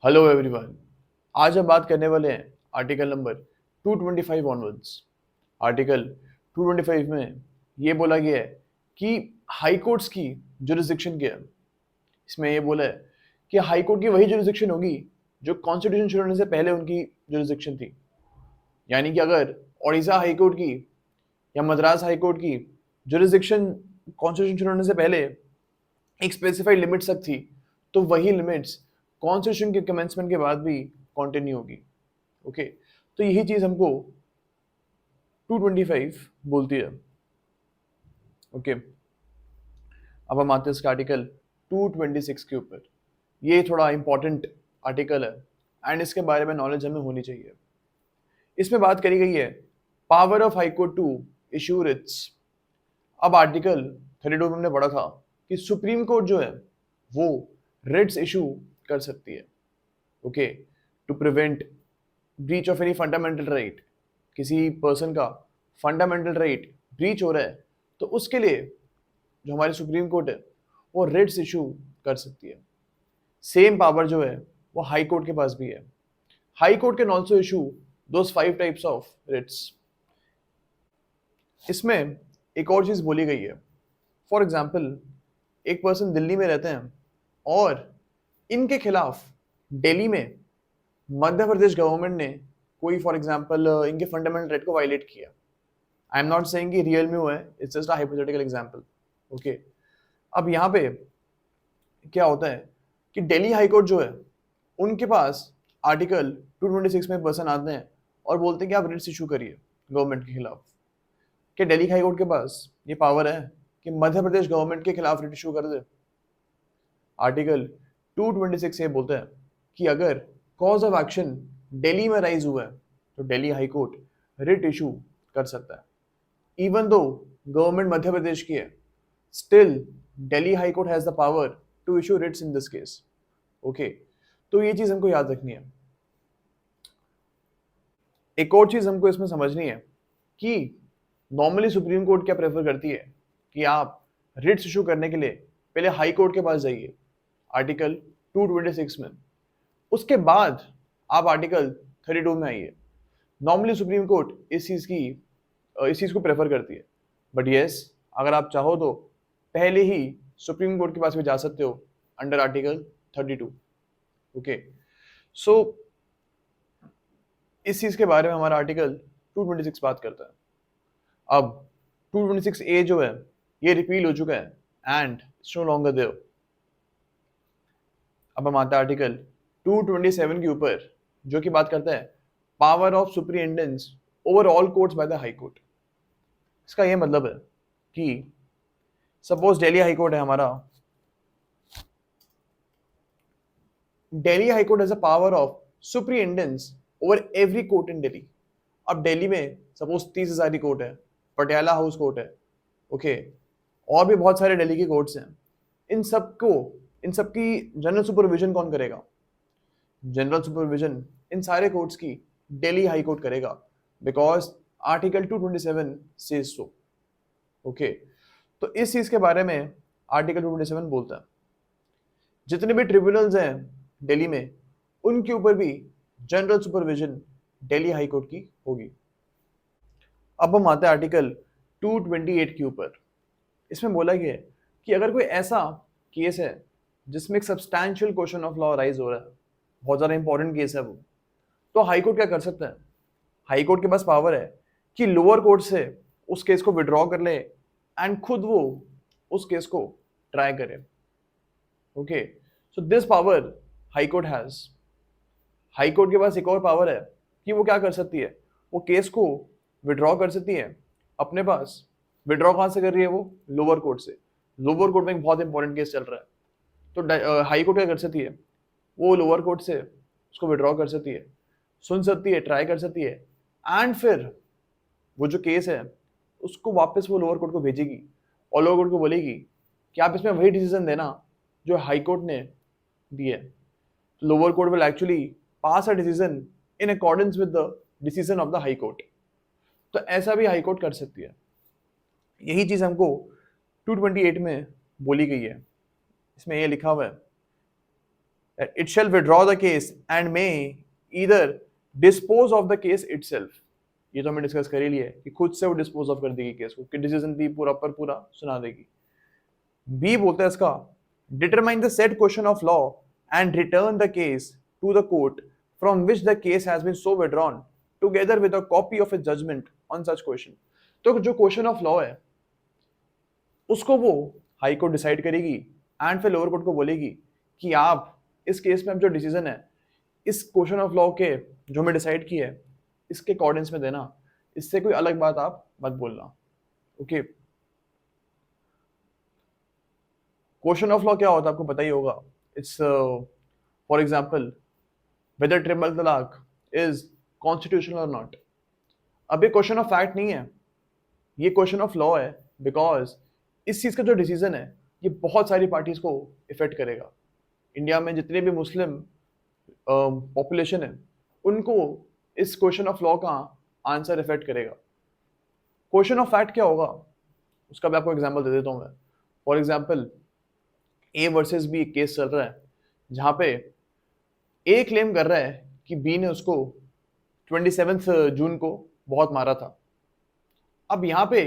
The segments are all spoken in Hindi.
Hello everyone. आज हम बात करने वाले हैं आर्टिकल नंबर 225 ऑनवर्ड्स। आर्टिकल 225 में ये बोला गया है कि हाई कोर्ट्स की जुरिसडिक्शन क्या है। इसमें ये बोला है कि हाई कोर्ट की वही जुरिसडिक्शन होगी जो कॉन्स्टिट्यूशन शुरू होने से पहले उनकी जुरिसडिक्शन थी। यानी कि अगर ओडिशा हाई कोर्ट की या मद्रास हाई कोर्ट की जुरिसडिक्शन कॉन्स्टिट्यूशन शुरू होने से पहले एक स्पेसिफाइड लिमिट्स तक थी, तो वही लिमिट्स कॉन्स्टिट्यूशन के कमेंसमेंट के बाद भी कंटिन्यू होगी। ओके, तो यही चीज हमको 225 बोलती है। ओके, अब हम आते हैं इसका आर्टिकल 226 के ऊपर। ये थोड़ा इंपॉर्टेंट आर्टिकल है एंड इसके बारे में नॉलेज हमें होनी चाहिए। इसमें बात करी गई है power of high court to issue writs. अब आर्टिकल 32 में हमने पढ़ा था कि सुप्रीम कोर्ट जो है वो रिट्स इशू कर सकती है। Okay, to prevent breach of any fundamental right. किसी पर्सन का फंडामेंटल राइट ब्रीच हो रहा है तो उसके लिए जो हमारी सुप्रीम कोर्ट है वो रिट्स इशू कर सकती है। सेम पावर जो है वो हाई कोर्ट के पास भी है। High court can also issue those 5 types of writs. इसमें एक और चीज बोली गई है। फॉर एग्जाम्पल, एक पर्सन दिल्ली में रहते हैं और इनके खिलाफ दिल्ली में मध्य प्रदेश गवर्नमेंट ने कोई फॉर एग्जाम्पल इनके फंडामेंटल राइट को वायलेट किया। आई एम नॉट सेइंग कि रियल में हुआ है, it's just a hypothetical example. Okay, अब यहाँ पे क्या होता है कि दिल्ली हाई कोर्ट जो है उनके पास आर्टिकल 226 में पर्सन आते हैं और बोलते हैं कि आप रिट्स इशू करिए गवर्नमेंट के खिलाफ। क्या दिल्ली हाई कोर्ट के पास ये पावर है कि मध्य प्रदेश गवर्नमेंट के खिलाफ रिट इशू कर दे? आर्टिकल 226 ये बोलता है कि अगर कॉज ऑफ एक्शन दिल्ली में राइज हुआ है तो Delhi high court writ issue कर सकता है। इवन दो गवर्नमेंट मध्य प्रदेश की है, still Delhi high court has the power to issue writs in this case. Okay, तो ये चीज हमको याद रखनी है। एक और चीज हमको इसमें समझनी है कि नॉर्मली सुप्रीम कोर्ट क्या प्रेफर करती है कि आप रिट्स इशू करने के लिए पहले हाई कोर्ट के पास जाइए आर्टिकल 226 में, उसके बाद आप आर्टिकल 32 में आइए। नॉर्मली सुप्रीम कोर्ट इस चीज को प्रेफर करती है। बट यस, अगर आप चाहो तो पहले ही सुप्रीम कोर्ट के पास भी जा सकते हो अंडर आर्टिकल 32। ओके, सो इस चीज के बारे में हमारा आर्टिकल 226 बात करता है। अब 226 ए जो है ये रिपील हो चुका है and it's no longer there. अब हम आते हैं आर्टिकल 227 के ऊपर जो कि बात करता है power of superintendence over all courts by the high court. इसका ये मतलब है कि सपोज दिल्ली हाई कोर्ट है हमारा, Delhi high court has a power of superintendence over every court in Delhi. अब दिल्ली में सपोज 30 हजारी कोर्ट है, पटियाला हाउस कोर्ट है, ओके, और भी बहुत सारे दिल्ली के कोर्ट्स हैं। इन सबकी जनरल सुपरविजन कौन करेगा? जनरल सुपरविजन इन सारे कोर्ट्स की दिल्ली हाई कोर्ट करेगा, because article 227 says so. Okay, तो इस चीज के बारे में आर्टिकल 227 बोलता है जितने भी ट्रिब्यूनल्स हैं दिल्ली में उनके ऊपर भी general supervision Delhi high court की होगी। अब हम आते हैं आर्टिकल 228 के ऊपर। इसमें बोला गया है कि अगर कोई ऐसा केस है जिसमें एक substantial question of law rise हो रहा है, बहुत ज़्यादा इंपॉर्टेंट केस है वो, तो हाई कोर्ट क्या कर सकता है? हाई कोर्ट के पास पावर है कि लोअर कोर्ट से उस केस को विड्रॉ कर ले एंड खुद वो उस केस को ट्राई करे। Okay, so this power high court has. High court के पास एक और पावर है कि वो क्या कर सकती है, वो केस को विड्रॉ कर सकती है अपने पास। विड्रॉ कहाँ से कर रही है वो? लोअर कोर्ट से। लोअर कोर्ट में एक बहुत इंपॉर्टेंट केस चल रहा है, तो हाई कोर्ट क्या कर सकती है, वो लोअर कोर्ट से उसको विड्रॉ कर सकती है, सुन सकती है, ट्राई कर सकती है, एंड फिर वो जो केस है उसको वापस वो लोअर कोर्ट को भेजेगी और लोअर कोर्ट को बोलेगी कि आप इसमें वही डिसीजन देना जो हाई कोर्ट ने दिया है। तो lower court will actually pass a decision in accordance with the decision of the high court. तो ऐसा भी हाई कोर्ट कर सकती है। यही चीज हमको 228 में बोली गई है। इसमें ये लिखा हुआ है that it shall withdraw the case and may either dispose of the case itself. ये तो हमने डिस्कस कर ही लिया है कि खुद से वो डिस्पोज ऑफ कर देगी केस को, कि डिसीजन भी पूरा पर पूरा सुना देगी. बी बोलता है इसका, determine the set question of law and return the case to the court from which the case has been so withdrawn together with a copy of a judgement on such question. तो जो क्वेश्चन ऑफ लॉ है उसको वो हाई कोर्ट डिसाइड करेगी एंड फिर लोअर कोर्ट को बोलेगी कि आप इस केस में अब जो डिसीजन है इस क्वेश्चन ऑफ लॉ के जो मैं डिसाइड की है इसके अकॉर्डेंस में देना, इससे कोई अलग बात आप मत बोलना. ओके, क्वेश्चन ऑफ लॉ क्या होता है आपको पता ही होगा. It's for example whether triple talaq is constitutional और नॉट. अब ये क्वेश्चन ऑफ फैक्ट नहीं है, ये क्वेश्चन ऑफ लॉ है, बिकॉज इस चीज का जो डिसीजन है ये बहुत सारी पार्टीज को इफेक्ट करेगा. इंडिया में जितने भी मुस्लिम पॉपुलेशन है उनको इस क्वेश्चन ऑफ लॉ का आंसर इफेक्ट करेगा. क्वेश्चन ऑफ फैक्ट क्या होगा उसका भी आपको एग्जांपल दे देता हूँ मैं. For example A versus B case चल रहा है जहाँ पे ए क्लेम कर रहा है कि बी ने उसको 27 जून को बहुत मारा था. अब यहाँ पे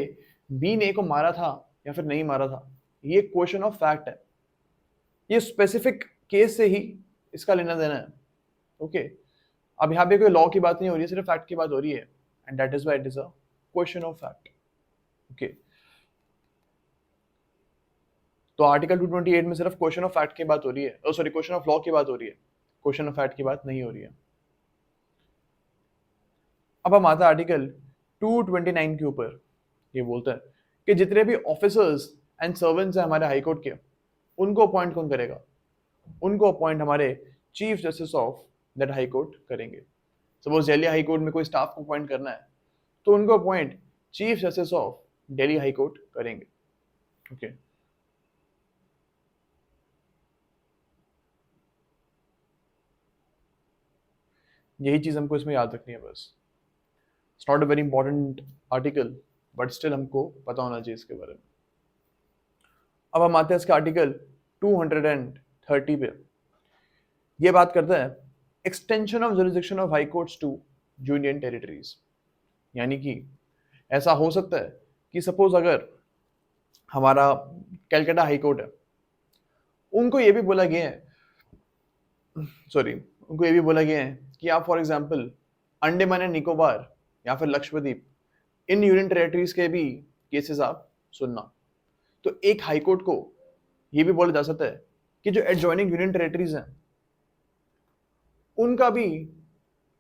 बी ने ए को मारा था या फिर नहीं मारा था, ये क्वेश्चन ऑफ फैक्ट है. ये स्पेसिफिक केस से ही इसका लेना देना है. ओके, अब यहाँ पे कोई लॉ की बात नहीं हो रही है, सिर्फ फैक्ट की बात हो रही है, and that is why it is a question of fact. Okay, तो आर्टिकल 228 में सिर्फ क्वेश्चन ऑफ फैक्ट की बात हो रही है, सॉरी क्वेश्चन ऑफ लॉ की बात हो रही है, क्वेश्चन ऑफ फैक्ट की बात नहीं हो रही है. अब हम आते हैं आर्टिकल 229 के ऊपर. ये बोलता है कि जितने भी ऑफिसर्स एंड सर्वेंट्स हैं हमारे हाई कोर्ट के, उनको अपॉइंट कौन करेगा? उनको अपॉइंट हमारे chief justice of that high court करेंगे. सपोज दिल्ली हाई कोर्ट में कोई स्टाफ को अपॉइंट करना है तो उनको appoint chief justice of Delhi high court करेंगे. ओके, यही चीज हमको इसमें याद रखनी है बस. It's not a very important article but still हमको पता होना चाहिए इसके बारे में. अब हम आते हैं इसके आर्टिकल 230 पे. ये बात करता है extension of jurisdiction of high courts to union territories. यानी कि ऐसा हो सकता है कि सपोज अगर हमारा कैलकाटा हाई कोर्ट है, उनको ये भी बोला गया है, सॉरी उनको ये भी बोला गया है कि आप for example Andaman and Nicobar या फिर लक्षद्वीप, इन यूनियन टेरिटरीज के भी केसेस आप सुनना. तो एक हाई कोर्ट को ये भी बोला जा सकता है कि जो एडजॉइनिंग यूनियन टेरिटरीज हैं उनका भी,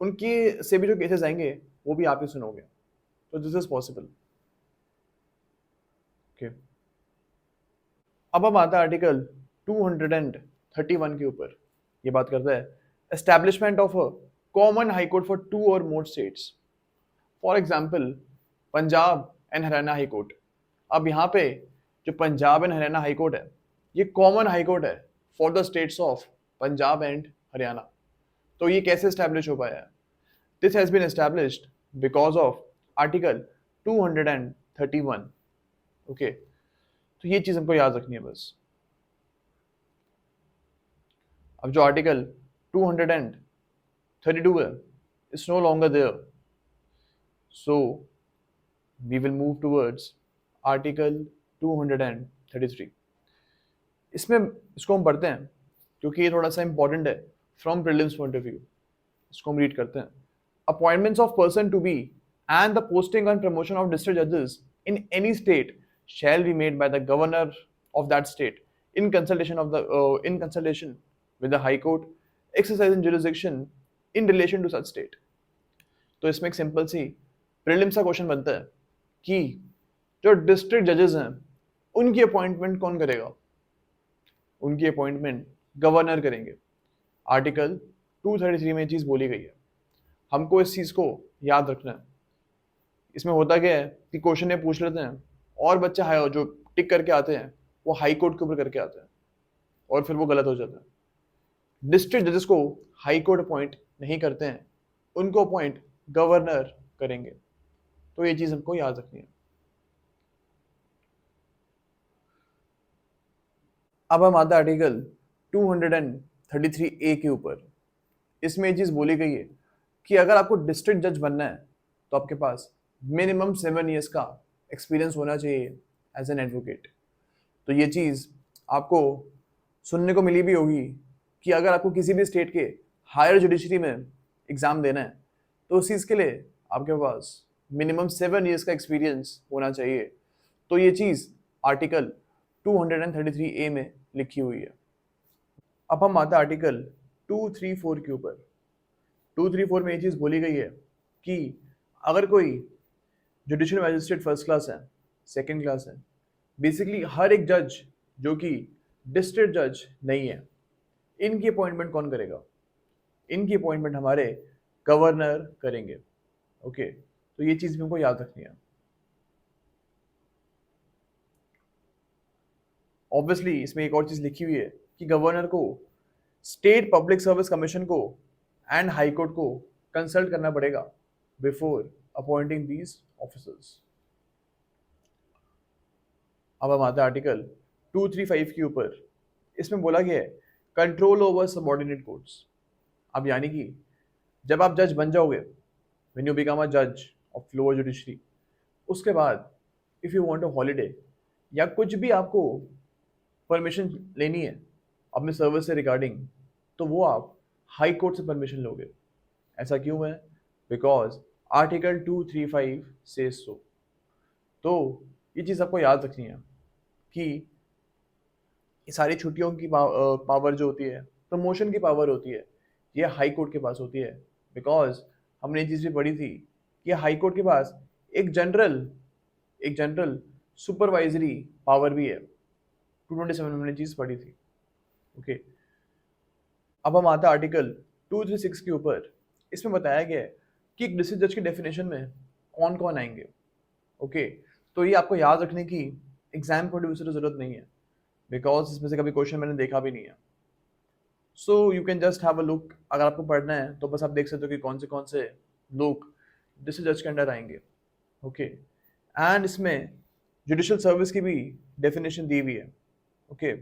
उनके से भी जो केसेस आएंगे वो भी आप ही सुनोगे. तो दिस इज पॉसिबल. ओके, अब हम आता है आर्टिकल 231 के ऊपर. ये बात करता है establishment of a common high court for 2 और more states. For example Punjab and Haryana high court. अब यहाँ पे जो Punjab and Haryana high court है ये कॉमन हाई कोर्ट है for the states of Punjab and Haryana. तो ये कैसे एस्टैब्लिश हो पाया है? This has been established because of article 231. Okay, तो ये चीज हमको याद रखनी है बस. अब जो आर्टिकल 232 है is no longer there, so we will move towards article 233. इसमें इसको हम पढ़ते हैं क्योंकि ये थोड़ा सा इंपॉर्टेंट है from prelims point of view. इसको हम रीड करते हैं. Appointments of person to be and the posting and promotion of district जजेस in any state shall be made by the governor of that state in consultation with the high court exercising jurisdiction in relation to such state. तो इसमें एक सिंपल सी प्रीलिम्स का क्वेश्चन बनता है कि जो डिस्ट्रिक्ट जजेस हैं उनकी अपॉइंटमेंट कौन करेगा? उनकी अपॉइंटमेंट गवर्नर करेंगे. आर्टिकल 233 में ये चीज बोली गई है. हमको इस चीज को याद रखना है. इसमें होता क्या है कि क्वेश्चन ये पूछ लेते हैं और बच्चे जो टिक करके आते हैं वो हाई कोर्ट के ऊपर करके आते हैं और फिर वो गलत हो जाता है. डिस्ट्रिक्ट जजेस को हाई कोर्ट अपॉइंट नहीं करते हैं, उनको अपॉइंट गवर्नर करेंगे. तो ये चीज हमको याद रखनी है. अब हम आते हैं आर्टिकल 33A के ऊपर इसमें ये चीज़ बोली गई है कि अगर आपको डिस्ट्रिक्ट जज बनना है तो आपके पास मिनिमम 7 years का एक्सपीरियंस होना चाहिए एज एन एडवोकेट। तो ये चीज़ आपको सुनने को मिली भी होगी कि अगर आपको किसी भी स्टेट के हायर जुडिशरी में एग्ज़ाम देना है तो उस चीज़ के लिए आपके पास मिनिमम 7 years का एक्सपीरियंस होना चाहिए। तो ये चीज़ आर्टिकल 233A में लिखी हुई है। अब हम आते हैं आर्टिकल 234 के ऊपर। 234 में ये चीज़ बोली गई है कि अगर कोई जुडिशियल मैजिस्ट्रेट फर्स्ट क्लास है, सेकंड क्लास है, बेसिकली हर एक जज जो कि डिस्ट्रिक्ट जज नहीं है, इनकी अपॉइंटमेंट कौन करेगा? इनकी अपॉइंटमेंट हमारे गवर्नर करेंगे। ओके, तो ये चीज़ भी हमको याद रखनी है। ऑब्वियसली इसमें एक और चीज़ लिखी हुई है कि गवर्नर को स्टेट पब्लिक सर्विस कमीशन को एंड हाई कोर्ट को कंसल्ट करना पड़ेगा बिफोर अपॉइंटिंग दीज ऑफिसर्स। अब हम आते हैं आर्टिकल 235 के ऊपर। इसमें बोला गया है कंट्रोल ओवर सबऑर्डिनेट कोर्ट्स। अब यानी कि जब आप जज बन जाओगे, व्हेन यू बिकम अ जज ऑफ लोअर जुडिशरी, उसके बाद if you want a holiday या कुछ भी आपको परमिशन लेनी है अपने सर्विस से रिगार्डिंग, तो वो आप हाई कोर्ट से परमिशन लोगे। ऐसा क्यों है? बिकॉज आर्टिकल 235 से सो। तो ये चीज़ आपको याद रखनी है कि ये सारी छुट्टियों की पावर जो होती है, प्रमोशन की पावर होती है, ये हाई कोर्ट के पास होती है। बिकॉज हमने ये चीज़ भी पढ़ी थी कि हाई कोर्ट के पास एक जनरल सुपरवाइजरी पावर भी है। 227 में हमने चीज़ पढ़ी थी। ओके, अब हम आते हैं आर्टिकल 236 के ऊपर। इसमें बताया गया है कि एक डिस्ट्रिक्ट जज की डेफिनेशन में कौन कौन आएंगे। ओके, तो ये आपको याद रखने की एग्जाम पॉइंट से जरूरत नहीं है, बिकॉज इसमें से कभी क्वेश्चन मैंने देखा भी नहीं है। So you can just have a look. अगर आपको पढ़ना है तो बस आप देख सकते हो कि कौन से लोग डिस्ट्रिक्ट जज के अंडर आएंगे। ओके, एंड इसमें जुडिशियल सर्विस की भी डेफिनेशन दी हुई है। ओके,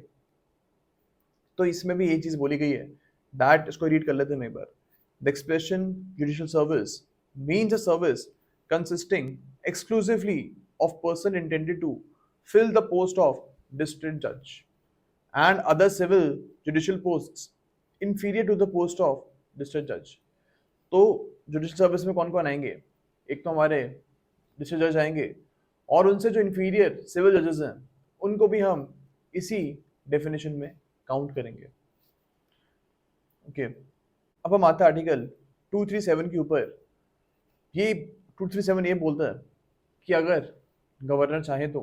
तो इसमें भी ये चीज़ बोली गई है दैट, इसको रीड कर लेते हैं एक बार। The expression judicial service means a service consisting exclusively of person intended to fill the post of district judge and other civil judicial posts inferior to the post of district judge। तो जुडिशियल सर्विस में कौन कौन आएंगे? एक तो हमारे डिस्ट्रिक्ट जज आएंगे, और उनसे जो इंफीरियर सिविल जजेस हैं उनको भी हम इसी डेफिनेशन में काउंट करेंगे। ओके, अब हम आते हैं आर्टिकल 237 के ऊपर। ये 237 ये बोलता है कि अगर गवर्नर चाहे तो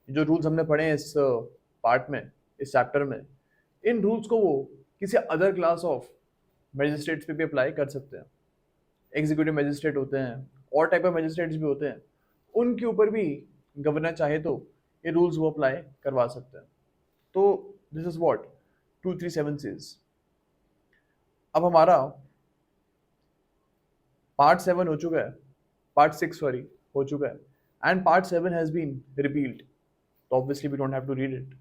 जो रूल्स हमने पढ़े हैं इस पार्ट में, इस चैप्टर में, इन रूल्स को वो किसी अदर क्लास ऑफ मैजिस्ट्रेट्स पे भी अप्लाई कर सकते हैं। एग्जीक्यूटिव मैजिस्ट्रेट होते हैं और टाइप ऑफ मैजिस्ट्रेट्स भी होते हैं, उनके ऊपर भी गवर्नर चाहे तो ये रूल्स वो अप्लाई करवा सकते हैं। तो दिस इज व्हाट 237 सेज। अब हमारा पार्ट 7 हो चुका है, पार्ट 6 सॉरी हो चुका है, and part 7 has been repealed. तो obviously we don't have to read it.